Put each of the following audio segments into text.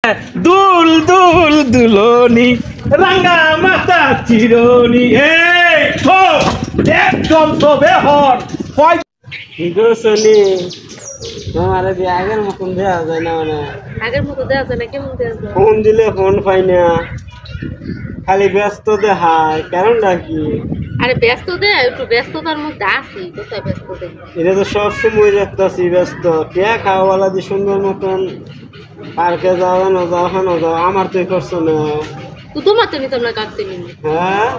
দুল দুল দুলনি রাঙ্গা মাথা চিরনি একদম তো বেহর তোমারে দিয়ে আগের মতন দেওয়া যায় না, মানে আগের মতো দেওয়া যায় না। কেমন দেওয়া যায়? ফোন দিলে ফোন পাই না, খালি ব্যস্ত দেখায়। কারণটা কি? আরে ব্যস্ত দে, একটু ব্যস্ততার মধ্যে আছি। কোথায় ব্যস্ত দে? এটা তো সব সময় দেখতেছি ব্যস্ত। কে খাওয়ালা দিয়ে সুন্দর মতন পার্কে যাও না যাও, হানো যাও, আমার তুই করছো না। তুই তোমার তো নিতাম না, কাটতে নিবি। হ্যাঁ,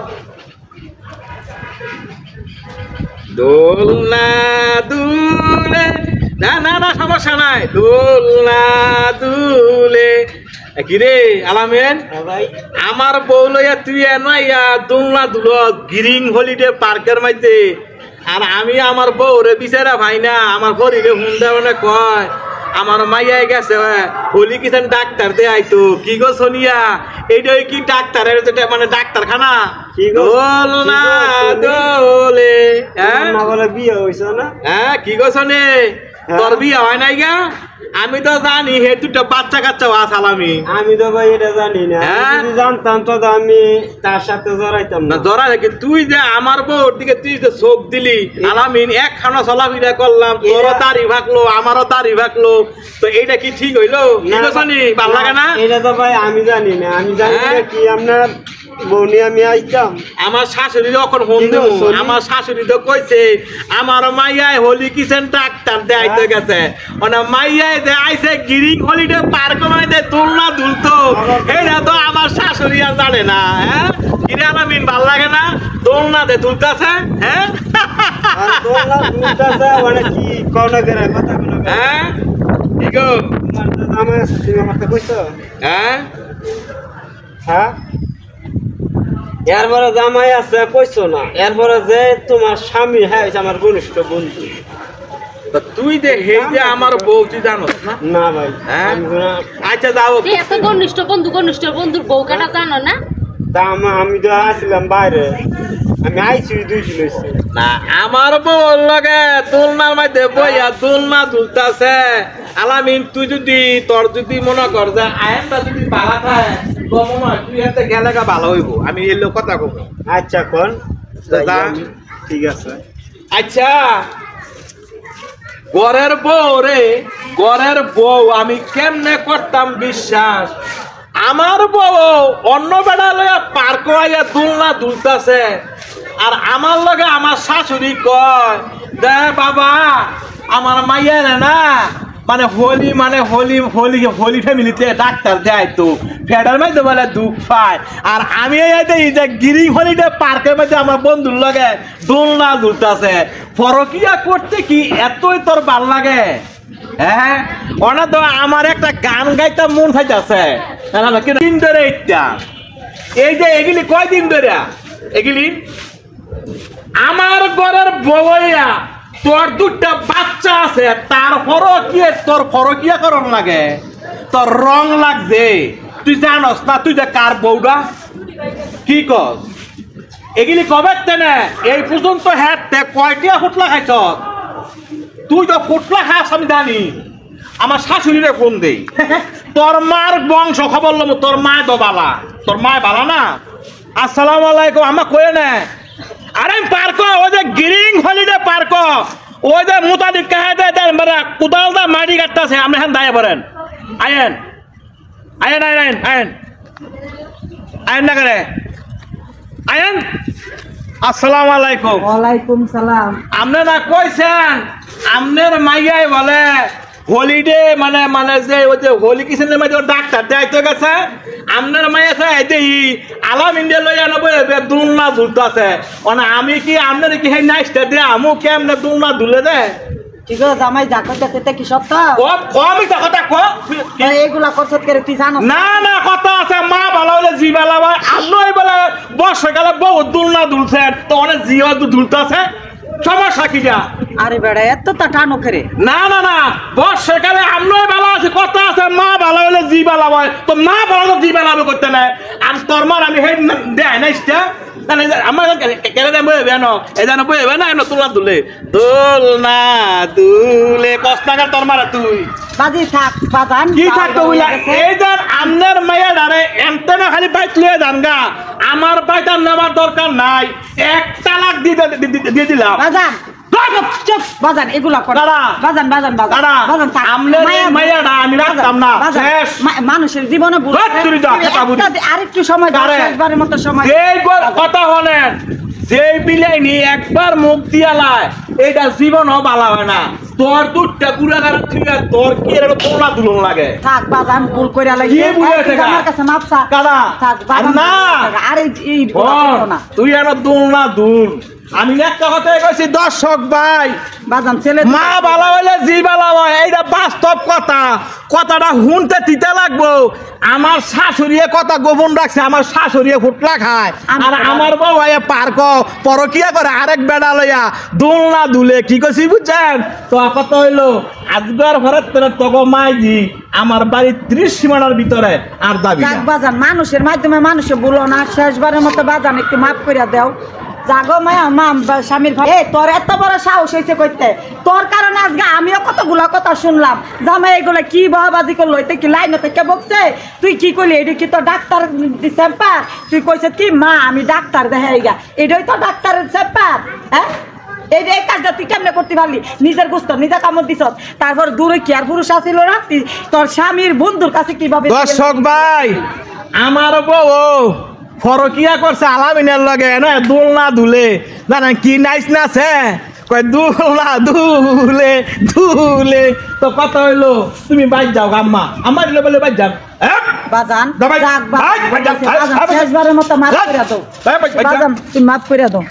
দোলনা দুলে না না না, সমস্যা নাই। দোলনা দুলে কিরে আলামেন, ভাই আমার বউ লইয়া তুই এনাইয়া দোলনা দুল গিরিং হলিডে পার্কের মধ্যে, আর আমি আমার বউরে বিচারা ভাই না আমার শরীরে হুন্ডা মানে কয় আমার মাইয়াই গেছে হলি কিষান ডাক্তার দে আইতো। কি গো সোনিয়া, এইটাই কি ডাক্তারের যেটা মানে ডাক্তারখানা? কি গো? দোলনা দোলে হ্যাঁ না বলে বিয়ে হয়েছে না? হ্যাঁ, কি গো সোনে, তোর বিয়ে হয় নাই গা? আমি তো জানি হে দুটো বাচ্চা কাচ্চা আসালামি। আমি তো ভাই এটা জানি না। হ্যাঁ? যদি জানতাম তো আমি তার সাথে জড়াইতাম না না। ধরা দেখি তুই যে আমার বউর দিকে তুই যে চোখ দিলি, আলামিন একখানা চলাফিরা করলাম, তোরও দাড়ি ভাগলো আমারও দাড়ি ভাগলো, তো এইটা কি ঠিক হইলো? কি বলছনি, ভাল লাগে না? এটা তো ভাই আমি জানি না। আমি জানি না হ্যাঁ? কি আপনার বউনি আমি আইতাম। আমার শাশুড়ি যখন ফোন দেব, আমার শাশুড়ি তো কইছে আমার মাইয়ায় হলি কিচেন ডাক্তার দেখাইতে গেছে, মানে মাইয়ায় যে আইছে গিরিং হলিডে পার্ক মানে দোলনা দুলতো, এটা তো আমার শাশুড়ি আর জানে না। হ্যাঁ কিরে আলামিন, ভাল লাগে না? দোলনা দে তুলতেছে। হ্যাঁ আর দোলনা দুলতাছে, মানে কি কোনা করে কথা কোনা করে। হ্যাঁ কি গো? তোমার তো জামাই আছে, তুমি আমাকে কইছো? হ্যাঁ হ্যাঁ, এরপরে জামাই আছে কইছো না? এরপরে যে তোমার স্বামী, হ্যাঁ আমার ঘনিষ্ঠ বন্ধু। তা তুই যে হেই যে আমার বউ তুই জানোস না? না ভাই, হ্যাঁ? আমি তো আচ্ছা যাও, তুই এত ঘনিষ্ঠ বন্ধুর বউ কাটা জানো না? তা আমি তো আসলাম বাইরে, আমি আইছি 2 দিন হইছে। না আমার বউর লগে দোলনার মধ্যে বইয়া দোলনা দুলতাছে। আলামিন তুই যদি তোর যদি মনে কর যে আয়নটা যদি বালা খায় তো মনে হয় তুই এতে গেলে ভালো হইব। আমি এলো কথা কব। আচ্ছা কোন যা। ঠিক আছে। আচ্ছা ঘরের বউ রে, ঘরের বউ আমি কেমনে করতাম বিশ্বাস? আমার বউ অন্য বেড়া লইয়া পার্ক হইয়া দোলনা দুলতাছে, আর আমার লগে আমার শাশুড়ি কয় দে বাবা আমার মাইয়া না মানে হোলি ফ্যামিলিতে ডাক্তার দেয় তো ফেডার মধ্যে বলে দুঃখ পায়, আর আমি এই যে গিরিং হলিডে পার্কের মধ্যে আমার বন্ধুর লগে দোলনা দুলতাছে। ফরকিয়া করতে কি এতই তোর ভাল লাগে? হ্যাঁ অনা তো আমার একটা গান গাইতে মন চাইতেছে। দিন ধরে এই যে এগুলি কয়দিন ধরে এগুলি আমার ঘরের বউয়া তোর 2টা বাচ্চা আছে, তারপরও কি তোর ফরকিয়া করন লাগে? তোর রং লাগছে, তুই জানস না তুই যে কার বউডা? কি কস এগুলি কবে তেনে এই পর্যন্ত হ্যাঁ কয়টিয়া ফুটলা খাইছ? তুই তো ফুটলা খাস আমি জানি। আমার শাশুড়িরে ফোন দেই, তোর মার বংশ খবর লম, তোর মায় তো বালা, তোর মায় বালা না? আসসালামু আলাইকুম আমার কয়ে নে। আরে পার্ক ওই যে গিরিং হলিডে পার্ক, ওই যে মোতাদিক কাহে দেয় কোদাল দা মাটি কাটতেছে, আপনি হ্যাঁ দায় বলেন আয়েন আয়েন আয়েন আয়েন আয়েন আয়েন না করে আয়েন। আসসালামু আলাইকুম। ওয়ালাইকুম সালাম। আপনি না কইছেন আপনার মাইয়াই বলে হলিডে মানে মানে যে ওই যে হোলি কিষেনের মধ্যে ডাক্তার দেখাইতে গেছে, আপনার মাইয়া এই আলাম ইন্ডিয়া লইয়া নেবো দোলনা দুলতাছে, মানে আমি কি আপনার কি সেই নাইসটা দিয়ে আমু কেমনে দোলনা দুলে দে? ঠিক আছে, জামাই যা কইতাছে কি সত্য? কমই কথা কম এইগুলা করছত করে তুই জানো না না কথা আছে, মা ভালো হলে জি ভালো হয়। আপনি বলে বর্ষাকালে বহুত দোলনা দুলছেন, তো অনেক জিও দুলতাছে, সমস্যা কি যা? আরে বেড়া এত তা টানো করে না না না, বর্ষাকালে আমরাই ভালো আছে, কথা আছে মা ভালো হলে জি ভালো হয়, তো মা ভালো হলে জি ভালো হবে করতে নাই। আর তোর মার আমি হেড দেয় না ইস্টা জানে আমার কেনে দেন বইবে না এই জানো বইবে না এনো তুলনা দুলে দোলনা দুলে কষ্টাকার তোর মারা তুই বাজি থাক বাজান কি থাকতো বইলা এই যে আমনের মায়া ডারে এমতে না খালি বাইক লয়ে যানগা আমার বাইটার নেওয়ার দরকার নাই 1 তালাক দিয়ে দিলাম বাজান চুপ বাজান এগুলা কর দাঁড়া। বাজান বাজান দাঁড়া। বাজান থাক আমনের এই মায়াটা আমি রাখতাম না। বাজান, শেষ। মানুষের জীবনে ভুল ধুর, তুই যা, কথা বলি। আরেকটু সময় দাও আরে। শেষবারের মতো সময় যেই কথা বলেন যেই বিলাইনি একবার মুখ দিয়ালায় এইটা জীবনও ভালো হয় না তোর দুধটা গুড়াগারের থেকে তোর কি এর তোলা দুলন লাগে থাক বাজান ভুল কইরা লাগি কি ভুল হয়েছে গা? আমার কাছে মাপ চা কারা? থাক বাজান না। আরে এই শোন, না তুই এর দুল না দুল আমি একটা কথা কইছি দর্শক ভাই বাজান ছেলে মা ভালো হইলে জি ভালো হয় এইটা বাস্তব কথা কথাটা শুনতে তিতে লাগবো আমার শাশুড়িয়ে কথা গোপন রাখছে আমার শাশুড়িয়ে ফুটলা খায় আর আমার বউ আয়া পার্ক পরকিয়া করে আরেক বেড়া লইয়া দুল না দুলে কি কইছি বুঝছেন তো কত হইলো আজকের ঘরের তোর তগো মাইজি আমার বাড়ি 30 সীমানার ভিতরে আর দাবি থাক না। বাজান মানুষের মাধ্যমে মানুষে বলো না শেষবারের মতো বাজান একটু মাফ কইরা দাও জাগো মায়া স্বামীর ঘরে তোর এত বড় সাহস হয়েছে কইতে তোর কারণে আজকে আমিও কতগুলা কথা শুনলাম জামাই এগুলো কি বাবাজি করলো এটা কি লাইনে থেকে বকছে তুই কি করলি এটা কি তোর ডাক্তার চেম্পার তুই কইছে কি মা আমি ডাক্তার দেখাই গা এটাই তো ডাক্তারের চেম্পার হ্যাঁ এই কাজটা তুই কেমনে করতে পারলি নিজের গুস্ত নিজে কামড় দিছ তারপর দূরে কি আর পুরুষ আসিল না তোর স্বামীর বন্ধুর কাছে কিভাবে দর্শক ভাই আমার বউ ফরকিয়া করছে আলামিনের লগে না দুল না দুলে জানেন কি নাইস নাচে কয় দুল না দুলে দুলে তো কত হইলো তুমি বাইক যাও আম্মা আমার দিলে বলে বাইক যান বাজান দাবাই, যাক ভাই, ভাই, বাজান ভাই, ভাই, শেষবারের মতো মাফ করে দাও ভাই, ভাই, ভাই, বাজান তুমি মাফ করে দাও